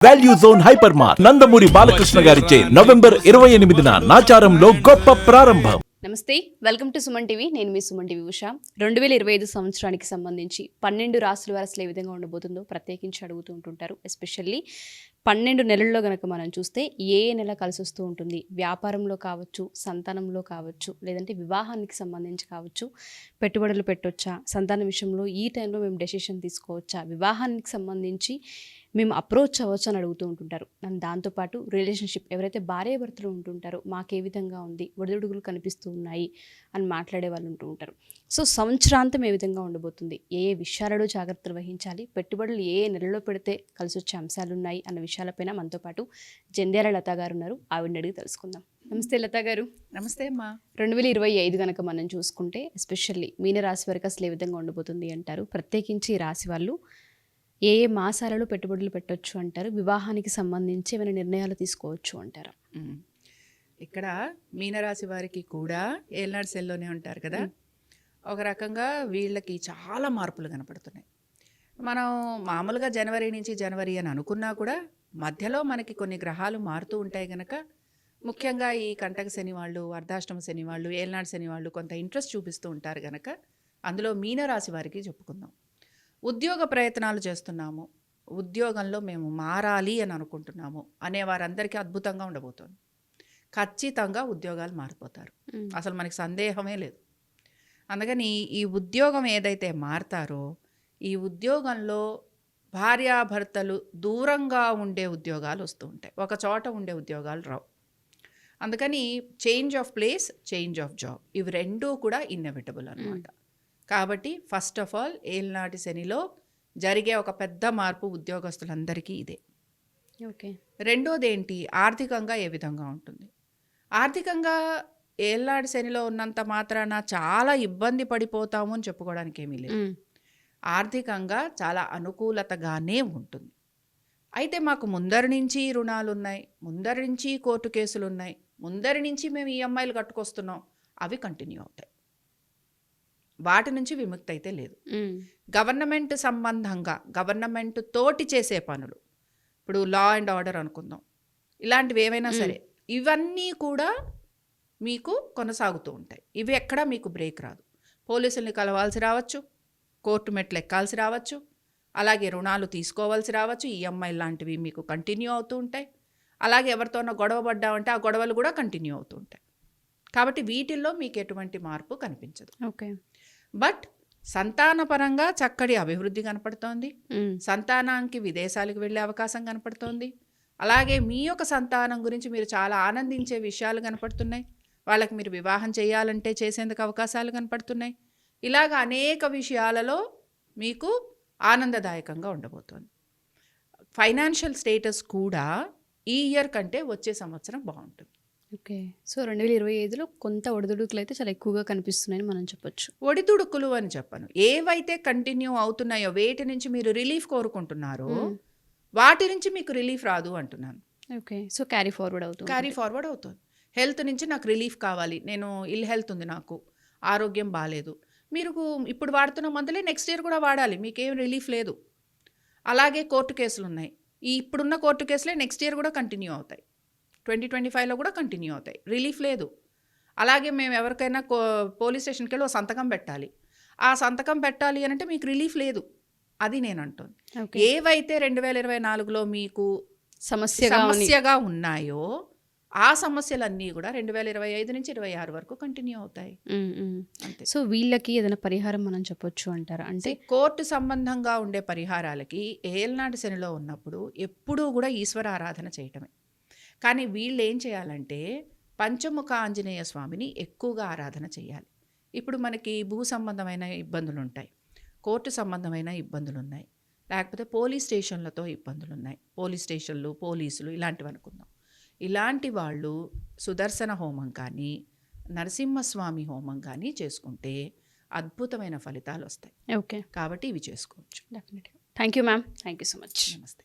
Value Zone Hyper Mart Nandamuri Balakrishna గారిచే November 28న నాచారంలో గొప్ప ప్రారంభం. నమస్తే, వెల్కమ్ టు సుమన్ టీవీ. నేను మీ సుమన్ టీవీ ఉషా. 2025 సంవత్సరానికి సంబంధించి 12 రాశుల వారు అసలు ఏ విధంగా ఉండబోతుందో ప్రత్యేకించి అడుగుతూ ఉంటుంటారు. ఎస్పెషల్లీ 12 నెలల్లో కనుక మనం చూస్తే ఏ నెల కలిసి వస్తూ ఉంటుంది, వ్యాపారంలో కావచ్చు, సంతానంలో కావచ్చు, లేదంటే వివాహానికి సంబంధించి కావచ్చు, పెట్టుబడులు పెట్టొచ్చా, సంతానం విషయంలో ఈ టైంలో మేము డెసిషన్ తీసుకోవచ్చా, వివాహానికి సంబంధించి మేము అప్రోచ్ అవ్వచ్చు అని అడుగుతూ ఉంటుంటారు. అండ్ దాంతోపాటు రిలేషన్షిప్ ఎవరైతే భార్యాభర్తలు ఉంటుంటారో మాకు ఏ విధంగా ఉంది, ఒడిదుడుగులు కనిపిస్తూ ఉన్నాయి అని మాట్లాడే వాళ్ళు ఉంటూ ఉంటారు. సో సంవత్సరాంతం ఏ విధంగా ఉండబోతుంది, ఏ విషయాలలో జాగ్రత్తలు వహించాలి, పెట్టుబడులు ఏ నెలలో పెడితే కలిసి వచ్చే అంశాలు ఉన్నాయి అన్న విషయాలపైన మనతో పాటు జంధ్యాల లతా గారు ఉన్నారు. ఆవిడని అడిగి తెలుసుకుందాం. నమస్తే లతా గారు. నమస్తే అమ్మా. 2025 కనుక మనం చూసుకుంటే ఎస్పెషల్లీ మీనరాశి వారికి అసలు ఏ విధంగా ఉండబోతుంది అంటారు? ప్రత్యేకించి ఈ రాశి వాళ్ళు ఏ ఏ మాసాలలో పెట్టుబడులు పెట్టొచ్చు అంటారు? వివాహానికి సంబంధించి ఏమైనా నిర్ణయాలు తీసుకోవచ్చు అంటారా? ఇక్కడ మీనరాశి వారికి కూడా ఏల్నాడు సెల్లోనే ఉంటారు కదా. ఒక రకంగా వీళ్ళకి చాలా మార్పులు కనపడుతున్నాయి. మనం మామూలుగా జనవరి అని అనుకున్నా కూడా మధ్యలో మనకి కొన్ని గ్రహాలు మారుతూ ఉంటాయి కనుక ముఖ్యంగా ఈ కంటక శని వాళ్ళు, అర్ధాష్టమ శని వాళ్ళు, ఏల్నాడు శని వాళ్ళు కొంత ఇంట్రెస్ట్ చూపిస్తూ ఉంటారు కనుక అందులో మీనరాశి వారికి చెప్పుకుందాం. ఉద్యోగ ప్రయత్నాలు చేస్తున్నాము, ఉద్యోగంలో మేము మారాలి అని అనుకుంటున్నాము అనే వారందరికీ అద్భుతంగా ఉండబోతోంది. ఖచ్చితంగా ఉద్యోగాలు మారిపోతారు, అసలు మనకి సందేహమే లేదు. అందుకని ఈ ఉద్యోగం ఏదైతే మారతారో ఈ ఉద్యోగంలో భార్యాభర్తలు దూరంగా ఉండే ఉద్యోగాలు వస్తూ ఉంటాయి, ఒక చోట ఉండే ఉద్యోగాలు రావు. అందుకని change of place, change of job, ఇవి రెండూ కూడా ఇన్నెవిటబుల్ అనమాట. కాబట్టి ఫస్ట్ ఆఫ్ ఆల్ ఏల్నాటి శనిలో జరిగే ఒక పెద్ద మార్పు ఉద్యోగస్తులందరికీ ఇదే. ఓకే. రెండోది ఏంటి, ఆర్థికంగా ఏ విధంగా ఉంటుంది? ఆర్థికంగా ఏల్నాటి శనిలో ఉన్నంత మాత్రాన చాలా ఇబ్బంది పడిపోతాము అని చెప్పుకోవడానికి ఏమీ లేదు. ఆర్థికంగా చాలా అనుకూలతగానే ఉంటుంది. అయితే మాకు ముందరి నుంచి రుణాలు ఉన్నాయి, ముందరి నుంచి కోర్టు కేసులు ఉన్నాయి, ముందరి నుంచి మేము ఈఎంఐలు కట్టుకొస్తున్నాం, అవి కంటిన్యూ అవుతాయి. వాటి నుంచి విముక్తి అయితే లేదు. గవర్నమెంట్ సంబంధంగా గవర్నమెంట్ తోటి చేసే పనులు, ఇప్పుడు లా అండ్ ఆర్డర్ అనుకుందాం, ఇలాంటివి ఏవైనా సరే ఇవన్నీ కూడా మీకు కొనసాగుతూ ఉంటాయి. ఇవి ఎక్కడా మీకు బ్రేక్ రాదు. పోలీసుల్ని కలవాల్సి రావచ్చు, కోర్టు మెట్లు ఎక్కాల్సి రావచ్చు, అలాగే రుణాలు తీసుకోవాల్సి రావచ్చు, ఈఎంఐ లాంటివి మీకు కంటిన్యూ అవుతూ ఉంటాయి. అలాగే ఎవరితోనో గొడవ పడ్డామంటే ఆ గొడవలు కూడా కంటిన్యూ అవుతూ ఉంటాయి. కాబట్టి వీటిల్లో మీకు ఎటువంటి మార్పు కనిపించదు. ఓకే. బట్ సంతానపరంగా చక్కటి అభివృద్ధి కనపడుతోంది, సంతానానికి విదేశాలకు వెళ్ళే అవకాశం కనపడుతోంది. అలాగే మీ యొక్క సంతానం గురించి మీరు చాలా ఆనందించే విషయాలు కనపడుతున్నాయి. వాళ్ళకి మీరు వివాహం చేయాలంటే చేసేందుకు అవకాశాలు కనపడుతున్నాయి. ఇలాగ అనేక విషయాలలో మీకు ఆనందదాయకంగా ఉండబోతోంది. ఫైనాన్షియల్ స్టేటస్ కూడా ఈ ఇయర్ కంటే వచ్చే సంవత్సరం బాగుంటుంది. ఓకే. సో 2025లో కొంత ఒడిదుడుకులు అయితే చాలా ఎక్కువగా కనిపిస్తున్నాయని మనం చెప్పొచ్చు. ఒడిదుడుకులు అని చెప్పను, ఏవైతే కంటిన్యూ అవుతున్నాయో వేటి నుంచి మీరు రిలీఫ్ కోరుకుంటున్నారో వాటి నుంచి మీకు రిలీఫ్ రాదు అంటున్నాను. ఓకే. సో క్యారీ ఫార్వర్డ్ అవుతుంది. హెల్త్ నుంచి నాకు రిలీఫ్ కావాలి, నేను ఇల్ హెల్త్ ఉంది, నాకు ఆరోగ్యం బాగాలేదు, మీరు ఇప్పుడు వాడుతున్న మందులే నెక్స్ట్ ఇయర్ కూడా వాడాలి, మీకేం రిలీఫ్ లేదు. అలాగే కోర్టు కేసులు ఉన్నాయి, ఈ ఇప్పుడున్న కోర్టు కేసులే నెక్స్ట్ ఇయర్ కూడా కంటిన్యూ అవుతాయి, 2025లో కూడా కంటిన్యూ అవుతాయి, రిలీఫ్ లేదు. అలాగే మేము ఎవరికైనా పోలీస్ స్టేషన్కి వెళ్ళి సంతకం పెట్టాలి, ఆ సంతకం పెట్టాలి అని అంటే మీకు రిలీఫ్ లేదు. అది నేను అంటుంది. ఏవైతే 2024లో మీకు సమస్యగా ఉన్నాయో ఆ సమస్యలన్నీ కూడా 2025 నుంచి 26 వరకు కంటిన్యూ అవుతాయి. అంతే. సో వీళ్ళకి ఏదైనా పరిహారం మనం చెప్పొచ్చు అంటారా? అంటే కోర్టు సంబంధంగా ఉండే పరిహారాలకి ఏల్నాటి శనిలో ఉన్నప్పుడు ఎప్పుడూ కూడా ఈశ్వర ఆరాధన చేయటమే. కానీ వీళ్ళు ఏం చేయాలంటే పంచముఖ ఆంజనేయ స్వామిని ఎక్కువగా ఆరాధన చేయాలి. ఇప్పుడు మనకి భూ సంబంధమైన ఇబ్బందులు ఉంటాయి, కోర్టు సంబంధమైన ఇబ్బందులు ఉన్నాయి, లేకపోతే పోలీస్ స్టేషన్లతో ఇబ్బందులు ఉన్నాయి, పోలీస్ స్టేషన్లు, పోలీసులు ఇలాంటివి అనుకుందాం. ఇలాంటి వాళ్ళు సుదర్శన హోమం కానీ నరసింహస్వామి హోమం కానీ చేసుకుంటే అద్భుతమైన ఫలితాలు వస్తాయి. ఓకే. కాబట్టి ఇవి చేసుకోవచ్చు. డెఫినెట్గా. Thank you ma'am. Thank you so much. నమస్తే.